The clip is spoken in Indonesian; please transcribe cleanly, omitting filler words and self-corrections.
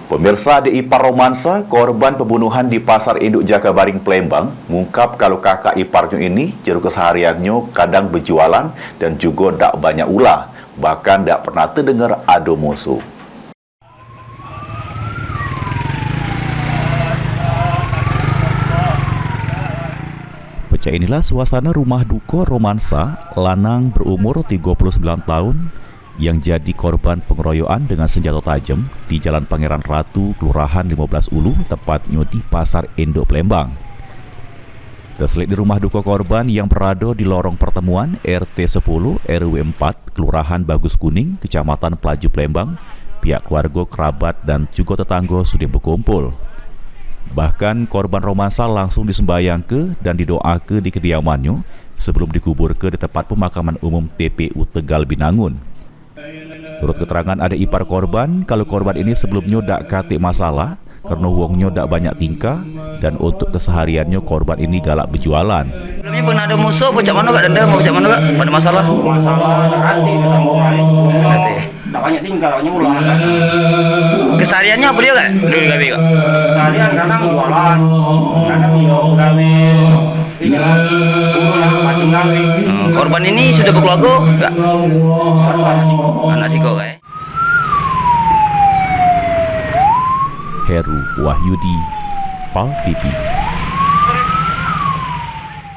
Pemirsa, adik ipar romansa korban pembunuhan di Pasar Induk Jakabaring, Palembang mengungkap kalau kakak iparnya ini juru kesehariannya kadang berjualan dan juga tak banyak ulah, bahkan tak pernah terdengar adu musuh. Pecah inilah suasana rumah duka romansa lanang berumur 39 tahun yang jadi korban pengeroyokan dengan senjata tajam di Jalan Pangeran Ratu, Kelurahan 15 Ulu, tepatnya di Pasar Induk, Palembang. Terselit di rumah duka korban yang berada di lorong pertemuan RT 10 RW 4 Kelurahan Bagus Kuning, Kecamatan Pelaju, Palembang, pihak keluarga, kerabat dan juga tetangga sudah berkumpul. Bahkan korban romansa langsung disembayang ke dan didoa ke di kediamannya sebelum dikubur ke di tempat pemakaman umum TPU Tegal, Binangun. Menurut keterangan adik ipar korban, kalau korban ini sebelumnya tak katik masalah karena uangnya tak banyak tingkah dan untuk kesehariannya korban ini galak berjualan. Sebelumnya pernah ada musuh, pecah mana gak ada, mau pecah mana gak? Ada masalah? Masalah hati bersama itu. Tak banyak tingkah, banyak ulah kan. Kesehariannya apa dia gak? Dulu gawe gak? Seharian kadang jualan, kadang dia gawe. Ini lah, masih gawe. Korban ini sudah berkeluarga gak? Baru anak siko. Anak siko gak? Heru Wahyudi, PAL TV.